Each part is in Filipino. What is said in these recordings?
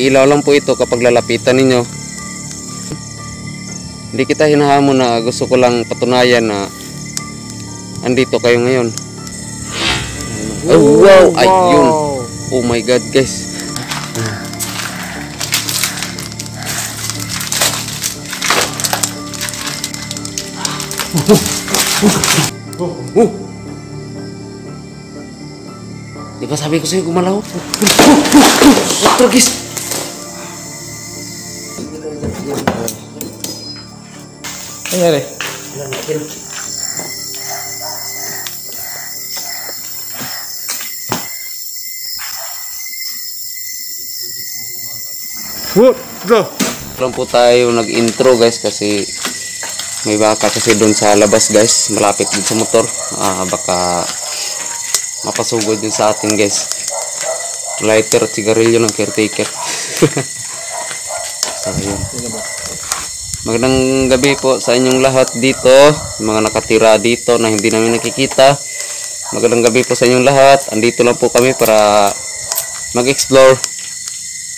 Iilaw lang po ito kapag lalapitan ninyo. Hindi kita hinahamon na gusto ko lang patunayan na andito kayo ngayon. Oh, wow! Ayun! Oh my God, guys! Di ba sabi ko sa'yo gumalaw? Tragis! Nangyari? What the? Lang po tayo nag-intro guys kasi may baka kasi doon sa labas guys, malapit din sa motor. Baka mapasugod yun sa atin guys. Lighter at sigarilyo ng caretaker. So yun. Magandang gabi po sa inyong lahat dito, mga nakatira dito na hindi namin nakikita. Magandang gabi po sa inyong lahat. Andito lang po kami para mag-explore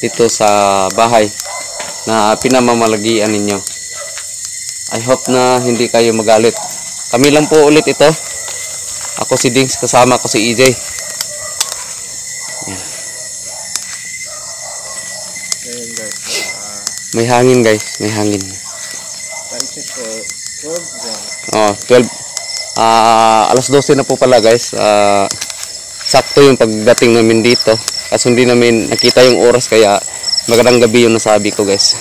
dito sa bahay na pinamamalagian ninyo. I hope na hindi kayo magalit. Kami lang po ulit ito. Ako si Dings, kasama ko si EJ. Yan. May hangin guys, may hangin. Oh, 12. Alas 12 na po pala guys. Sakto yung pagdating namin dito. Kasi hindi namin nakita yung oras kaya magandang gabi yung nasabi ko guys.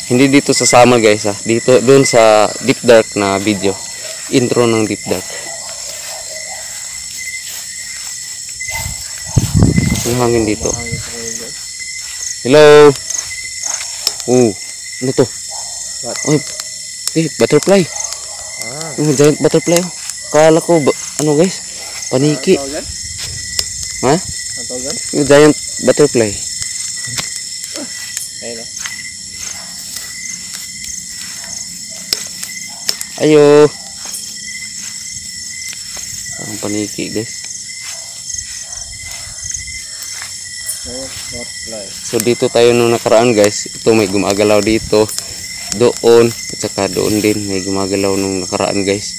Hindi dito sa summer guys dito doon sa Deep Dark na video. Intro ng Deep Dark. May hangin dito. Hello. Ano to? What? Oh, butterfly. Giant butterfly. Kala ko ano guys? Paniki. Ha? Ang tawag? Yung giant butterfly. Ayun o. Ayo. Parang paniki guys. Butterfly. So dito tayo nung nakaraan guys. Ito may gumagalaw dito. Doon. At saka doon din. May gumagalaw nung nakaraan guys.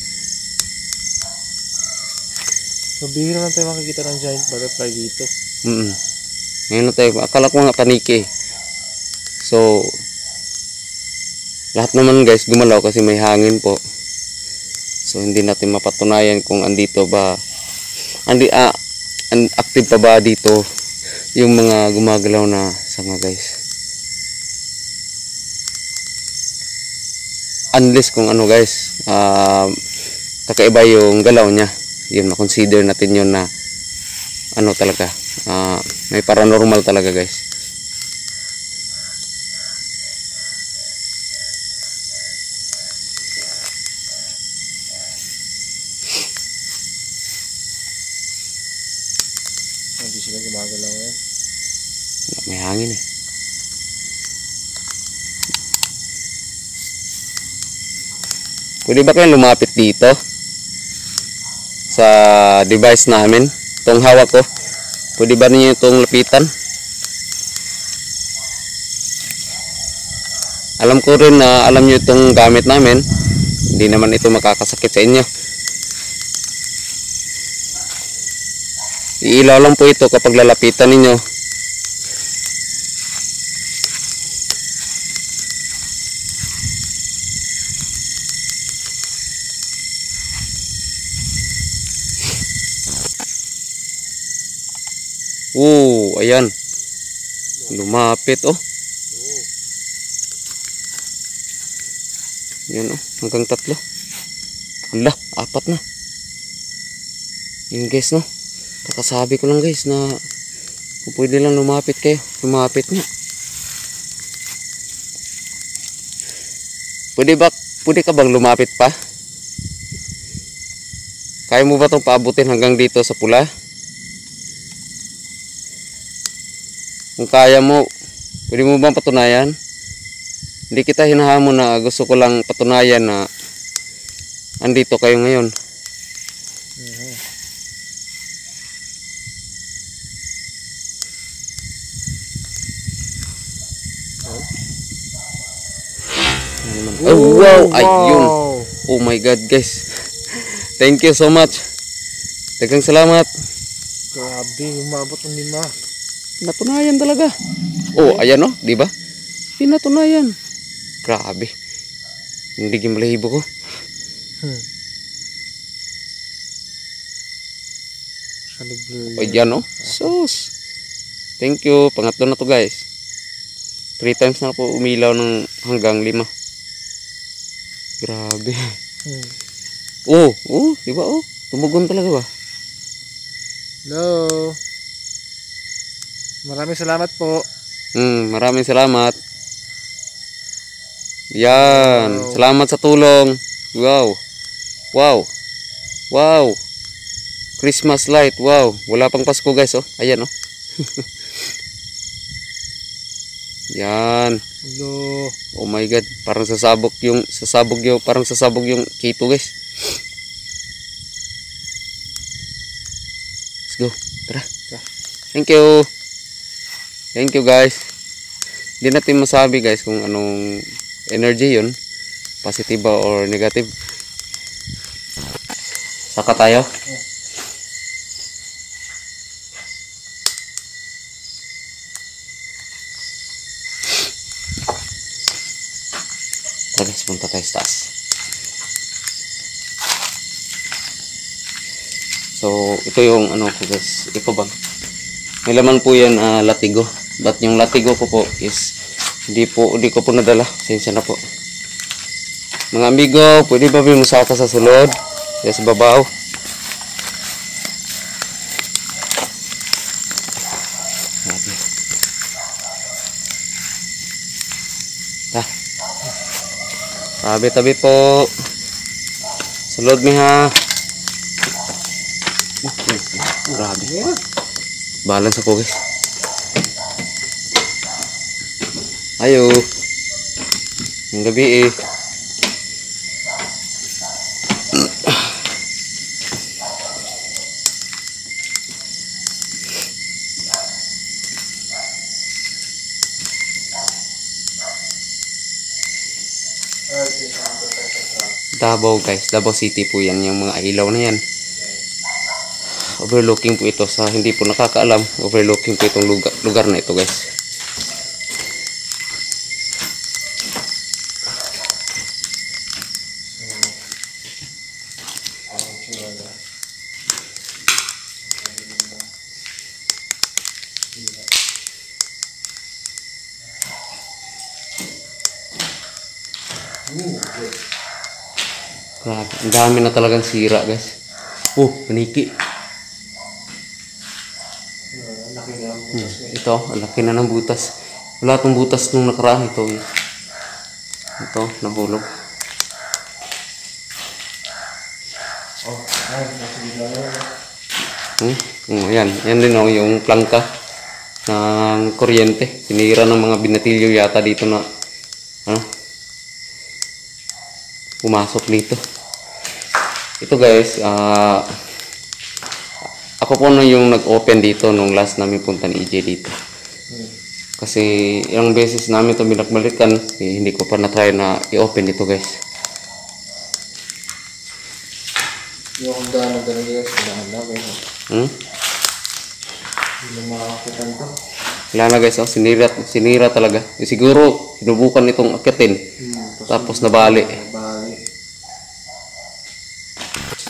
So bihira lang tayo makikita ng giant butterfly dito. Ngayon na tayo. Akala ko nga paniki. So lahat naman guys gumalaw kasi may hangin po. So hindi natin mapatunayan kung andito ba active pa ba dito yung mga gumagalaw na sanga guys. Unless kung ano guys, kakaiba yung galaw niya, yun makonsider natin yun na ano talaga, may paranormal talaga guys. Hindi sila gumagalaw ngayon. May hangin eh. Pwede ba kayong lumapit dito sa device namin? Itong hawak ko. Pwede ba ninyo itong lapitan? Alam ko rin na alam nyo itong gamit namin. Hindi naman ito makakasakit sa inyo. Iilaw lang po ito kapag lalapitan ninyo. Ayan. Lumapit Yan hanggang 3. Hala, 4 na. Yun guys no. Kakasabi ko lang guys na kung pwede lang lumapit kayo, lumapit nga. Pwede ka bang lumapit pa? Kaya mo ba itong paabutin hanggang dito sa pula? Kung kaya mo, pwede mo bang patunayan? Hindi kita hinahamon na gusto ko lang patunayan na andito kayo ngayon. Oh, wow, ayun. Oh my god, guys. Thank you so much. Daghang salamat. Grabe, umabot ng 5. Natunayan talaga. Oh, ayan oh, di ba? Pinatunayan. Grabe. Hindi gimalahibo ko. O yan oh. Sus. Thank you. Pangatlo na to guys. 3 times na po umilaw ng hanggang 5. Grabe. Oh, di ba oh? Tumugon talaga ba? Hello. Maraming salamat po. Maraming salamat. Yan. Wow. Salamat sa tulong. Wow. Wow. Wow. Christmas light. Wow. Wala pang Pasko guys oh. Ayan oh. Yan. Hello. Oh my god, parang sasabog yung kito guys. Let's go. Tara. Thank you. Thank you guys. Hindi natin masabi guys kung anong energy yun, positive ba or negative. Saka tayo. Tara guys, punta tayo sa taas. So ito yung ano ko guys, ito ba? May laman po yan, latigo. But yung latigo ko po is hindi ko po nadala. Sensya na po. Mga amigo, pwede ba bimusaka sa sulod? Sa babaw. Tabi-tabi po. Sulod mi ha. Grabe. Balance ako guys. Ayo. Yung gabi eh. Davao guys, Davao City po yan, yung mga ilaw na yan. Overlooking po ito, sa hindi po nakakaalam, overlooking po itong lugar na ito guys. Grabe, ang dami na talagang sira guys. Oh, paniki. Ito, ang laki na ng butas. Wala itong butas nung nakaraan ito. Ito, nahulog. Yan din oh, yung plangka ng kuryente. Sinira ng mga binatilyo yata dito na pumasok dito. Ito guys, ako po na yung nag-open dito nung last namin punta ni EJ dito. Kasi ilang beses namin ito binakbalikan, hindi ko pa na-try na i-open dito guys. Yung daan guys, daan na guys. Yung makakita nito. Wala na guys, sinira talaga. Siguro, sinubukan itong akitin. Tapos nabali.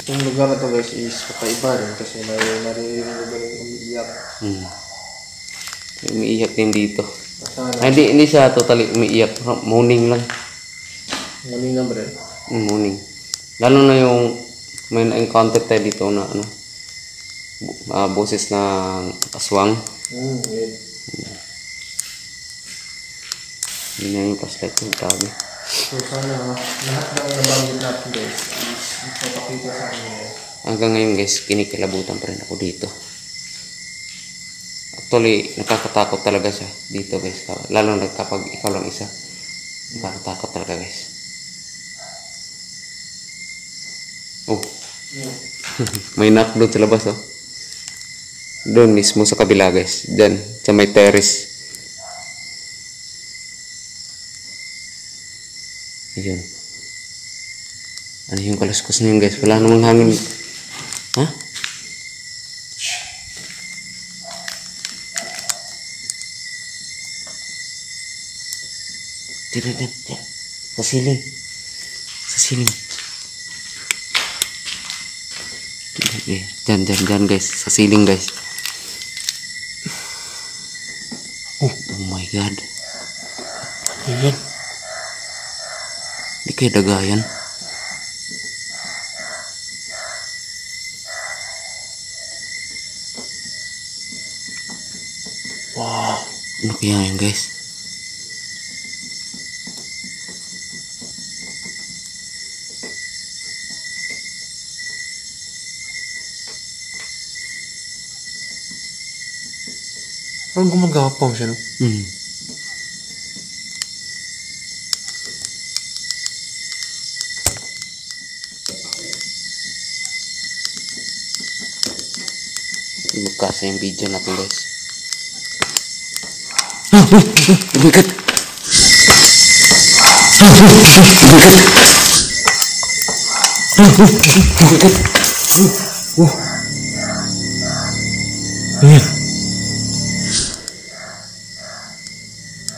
Yung lugar na to guys is kakaiba rin kasi naririnig lugar yung umiiyak. Umiiyak din dito. Hindi siya totally umiiyak. Moaning lang. Moaning lang ba rin? Moaning. Lalo na yung may na-encounter tayo dito na boses ng aswang. Hindi na yung flashlight yung tabi. So sana lahat ng nabanggit natin guys is ipapakita sa akin. Hanggang ngayon guys, kinikilabutan pa rin ako dito. Actually, nakakatakot talaga siya dito guys. Lalo na kapag ikaw lang isa. Nakakatakot talaga guys. Oh. May knock doon sa labas oh. Doon mismo sa kabila guys. Diyan, sa may terrace. Ayun. Ano yung kaluskos na yun guys? Wala namang hangin. Ha? Diyan. Sa siling. Sa siling. Diyan guys. Sa siling guys. Oh my god. Ayan. Di kayo dagayan. Wow. Ano kaya yun guys? Parang gumagapang siya, no? Magkasa yung video natin guys. Oh my god! Ayan.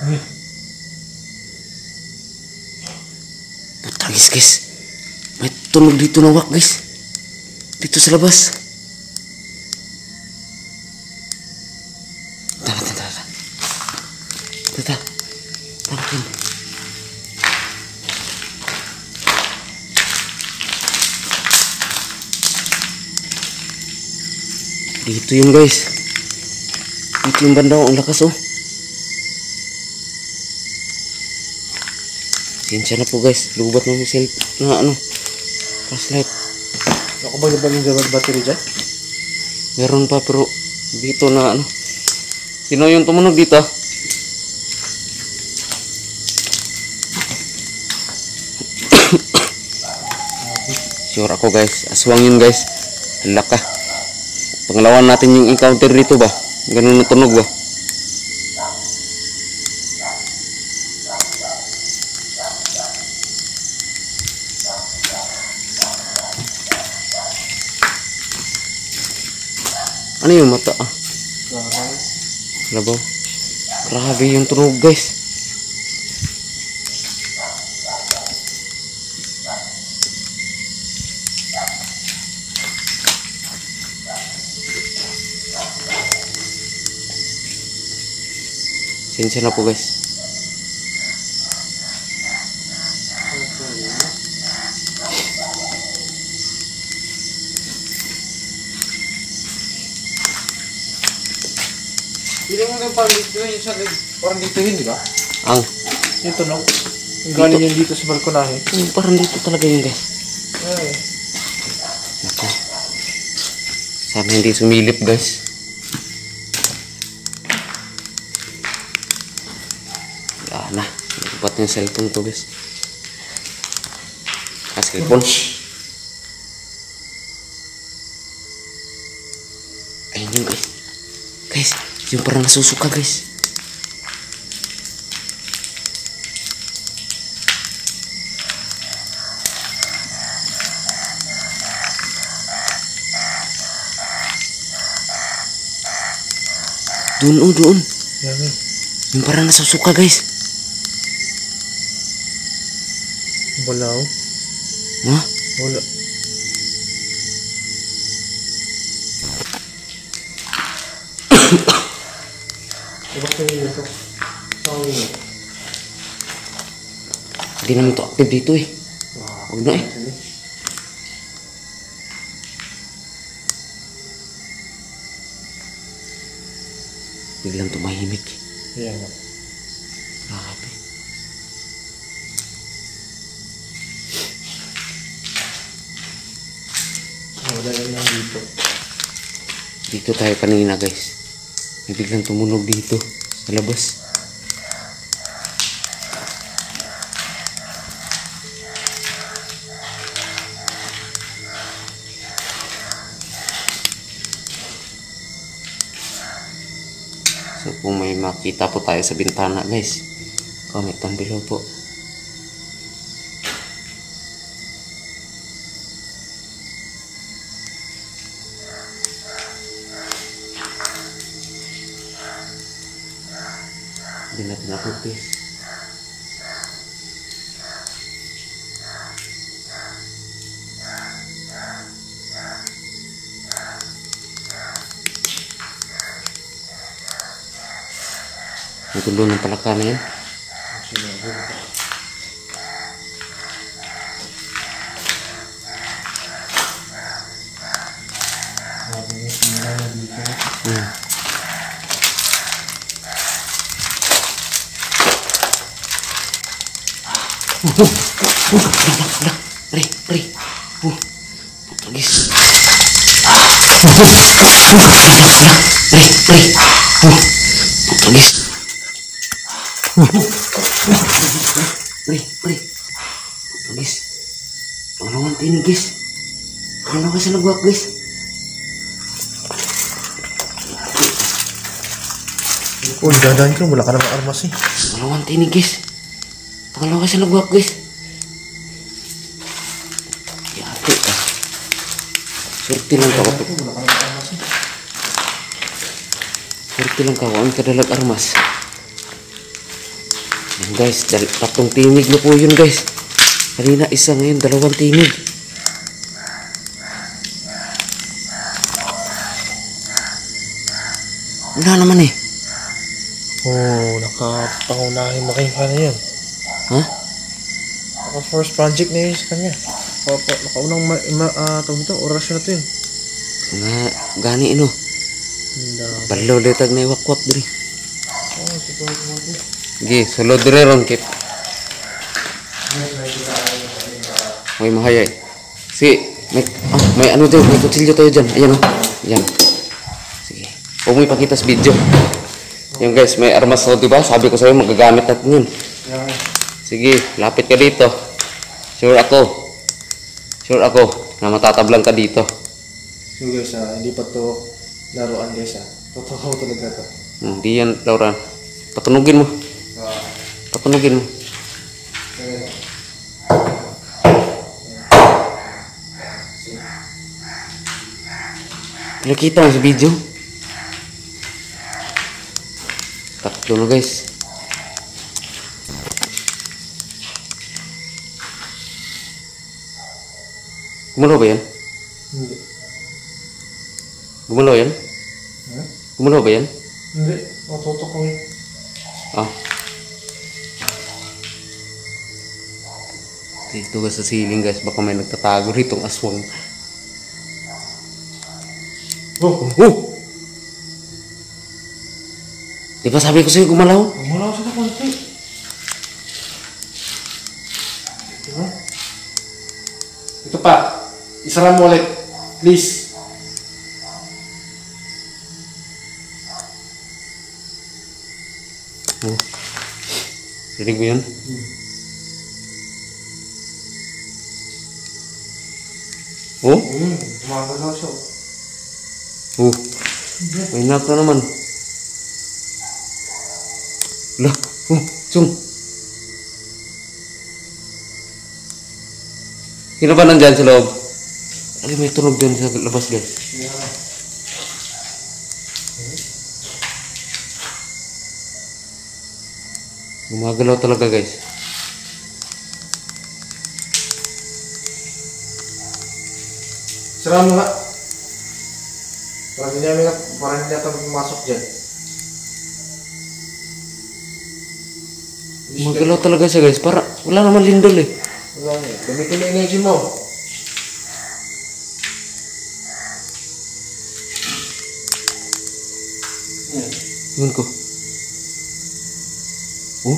Ayan. Putagis guys. May tunog dito na wak guys. Dito sa labas. Tara. Tangkin. Dito yun guys. Dito yung banda. Ang lakas oh. Sinsya na po guys. Lubat na yung self na ano. Flashlight. Ako ba yung battery dyan? Meron pa pero dito na ano. Sino yung tumunog dito? Sure ako guys. Aswang yun guys. Hala ka. Pangalawan natin yung encounter dito ba? Ganun na tunog ba? Ano yung mata ah? Labaw. Grabe yung tunog guys. Sinsya na po guys. Hindi mo na parang dito yung sa parang dito yun, di ba? Ang Yung tunog. Yung galing yun dito sa balkonahe. parang dito talaga yun guys. Ay. Ako. Sana hindi sumilip guys. Wala na. Nagubat yung cellphone ko guys. Cellphone. Ayun yun guys. Guys, yung parang nasusuka guys. Doon oh, doon. Yan eh. Yung parang nasusuka guys. Wala oh. Ha? Wala. Ibang tingin ito. Saan yun? Hindi naman ito active dito eh. Huwag na eh. Biglang tumahimik. Yan. Grabe. Wala yan lang dito. Dito tayo kanina guys. May biglang tumunog dito sa labas. So kung may makita po tayo sa bintana guys, comment down below po. Lagyan natin ako, guys. Ang tulo ng palaka na yan. Pre. Putagis. Putagis. Pre. Putagis. Pangalawan tinig, guys. Pangalawan kasi nagwak, guys. Oh, dadaan ka. Wala ka namang armas eh. Pangalawan tinig, guys. Pangalawan kasi nagwak, guys. Yate ka. Surti lang ka. Wala ka namang armas eh. Surti lang ka. Huwag kadalag armas. Yan, guys. Tatlong tinig na po yun, guys. Kanina isa, ngayon 2 tinig. Wala naman eh. Oh, nakapangunahin makinig na yan. Ha? Naka-first project na yun sa kanya. Nakaunang tawag nito, orasyon na ito yun. Nga, gani ino. Balo letag na iwakwak diri. Oh, siguro mo. Gi, sulod diri ron kit. May mahayay. May ano dyan, may kutsilyo tayo dyan. Ayan o. Ayan. Sige. Huwag mo ipakita sa video. Yung guys, may armas ako, diba? Sabi ko sa'yo, magagamit natin yun. Sige, lapit ka dito. Sure ako na matatablang ka dito. So guys, hindi pa to laruan guys. Totoo talaga to. Hindi yan, Laura. Patunugin mo. Patunugin mo. Nakita mo sa video? Tatlo na guys. Gumalaw ba yan? Hindi. Gumalaw yan? Gumalaw ba yan? Hindi. Matutok ko eh. Ah. Dito guys sa ceiling guys. Baka may nagtatago ritong aswang. Oh! Di ba sabi ko sa'yo gumalaw? Gumalaw siya na konti. Diba? Ito pa. Isara mo ulit. Please. Oh. Rinig mo yun? Oh? Gumagalaw siya. Oh. May knock na naman. Lah. Oh. Sung. Sino ba nandyan sa loob? Ay, may tunog dyan sa labas guys. Gumagalaw talaga guys. Sira mo nga. Parang hindi natin pumasok dyan. Gumagalaw talaga siya guys. Para wala naman lindol eh. Wala nga. Gamitin na energy mo. Yun ko. Oh?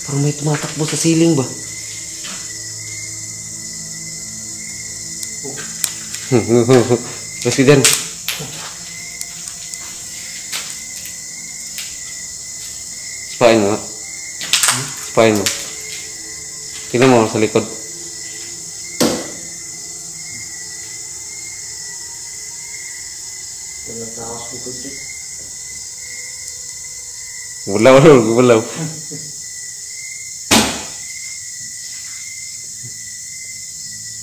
Parang may tumatakbo sa ceiling ba? Presiden. Spain mo. Spain mo. Tingnan mo sa likod. Gumalaw.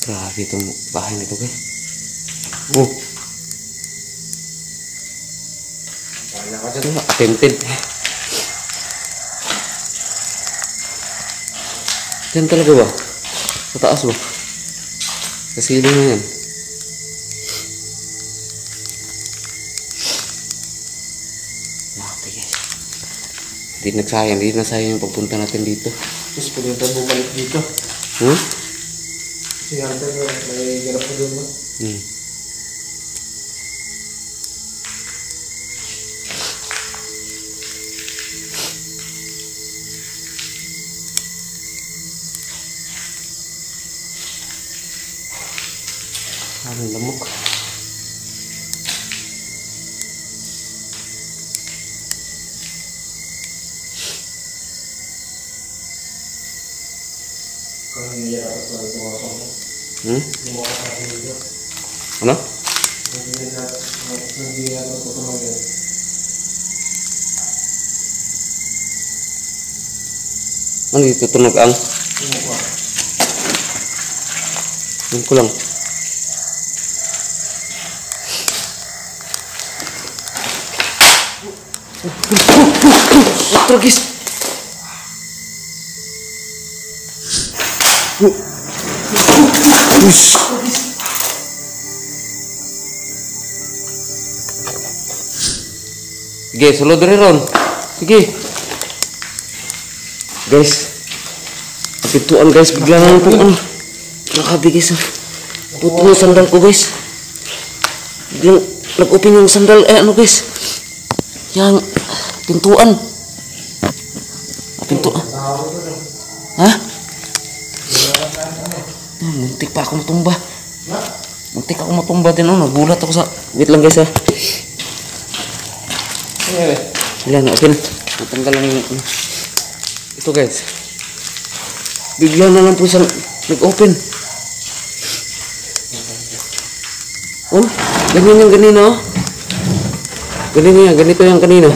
Grabe itong bahay nito guys. Oh. Wala ka dyan. ito, attempted. Diyan talaga ba? Sa taas ba? Sa ceiling na yan. Okay guys. Hindi nasayang yung pagpunta natin dito. Tapos pwede tayo bumalik dito. Kasi hantay ko, may garap na doon mo. Ang lamok. Kung hindi ako sa tuwasok mo. Hindi mo sa akin dito. Ano? Hindi ako tutunog yan. Ano dito tunog ang? Yung ko lang. Tragis. Sige, sulod rin ron. Sige. Guys. Pintuan guys, bigla na lang po. Nakabigay sa puto ng sandal ko guys. Biglang nag-open yung sandal. Ano guys. Yang pintuan. Pintuan. Ha? Muntik pa ako matumba. Muntik ako matumba din. Nagulat ako sa... Wait lang guys ha. Wala na. Okay na. Natanggal lang yung... Ito guys. Bigla na lang po siya nag-open. Oh, ganyan yung kanina oh. Ganito yung kanina.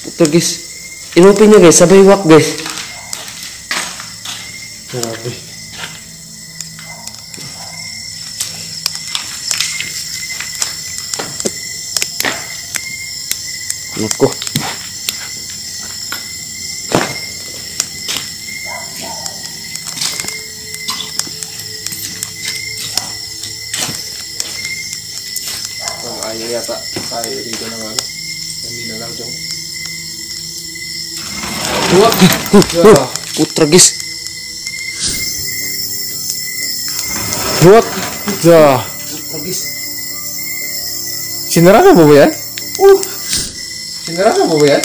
Ito guys. Inopen niya guys. Sabay wak guys. Grabe. Naku. Ayaw yata tayo dito ng ano. Hindi na lang dyan. Putra guys. What the? Putra guys. Sinarado mo ba yan? Sinarado mo ba yan?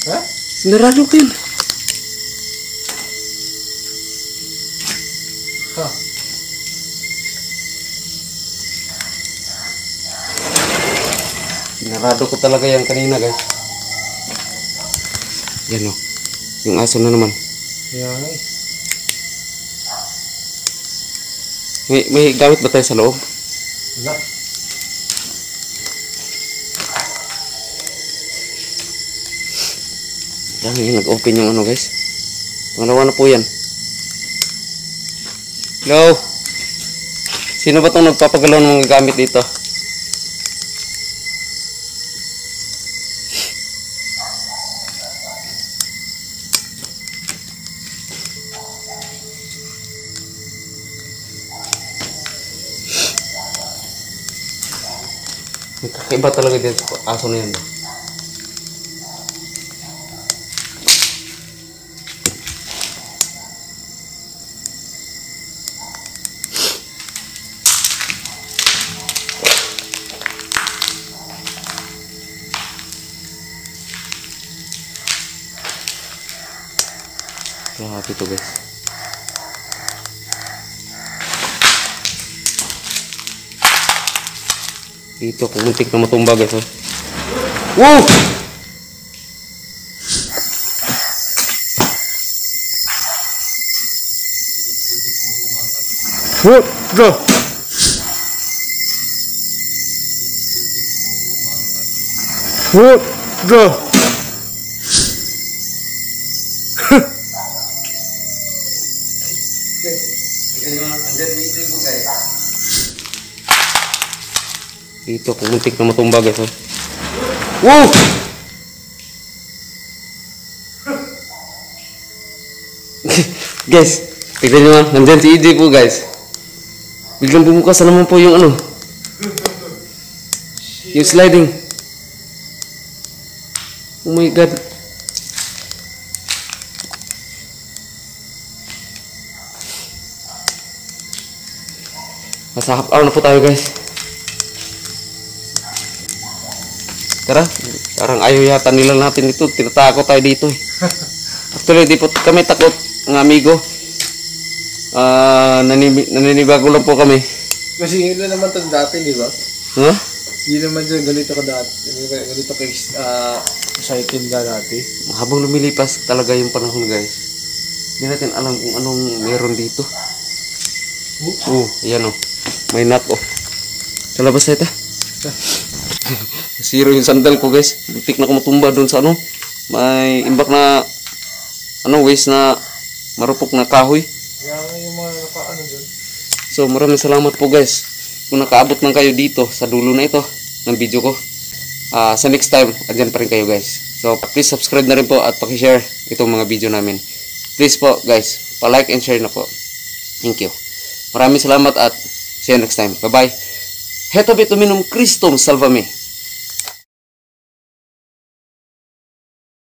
Ha? Sinarado ko yun. Ha? Sinarado ko talaga yan kanina guys. Yan o. Yung aso na naman. Yan eh. May gamit ba tayo sa loob? Wala. Yan yung nag-open yung ano guys. Pangalawa na po yan. Hello? Sino ba itong nagpapagalaw ng mga gamit dito? Kakaiba talaga din sa aso na yan. Grabe ito guys. Dito, pumuntik na matumba guys. Wow! What the? What the? Dito, pumuntik na matumba guys. Oh. Wow! Guys, tignan nyo nga. Nandyan si EJ po guys. Biglang bumukas na naman po yung ano. Yung sliding. Oh my god. Nasa half hour na po tayo guys. Tara, parang ayaw yata nila natin ito. Tinatakot tayo dito eh. Actually, di po kami takot, ng amigo. Naninibago lang po kami. Kasi yun naman ito dati, di ba? Ha? Hindi naman dyan ganito ka dati. Ganito ka cycle ka dati. Habang lumilipas talaga yung panahon guys. Hindi natin alam kung anong meron dito. Ayan oh. May nut oh. Sa labas na ito. Zero yung sandal ko guys. Butik na ko matumba doon sa ano. May imbak na waste na marupok na kahoy. Kaya yung mga nakaano doon. So maraming salamat po guys. Kung nakaabot lang kayo dito sa dulo na ito ng video ko. Sa next time, andyan pa rin kayo guys. So please subscribe na rin po at pakishare itong mga video namin. Please po guys, pa-like and share na po. Thank you. Maraming salamat at see you next time. Bye bye. Heto bituminum Christum salvame.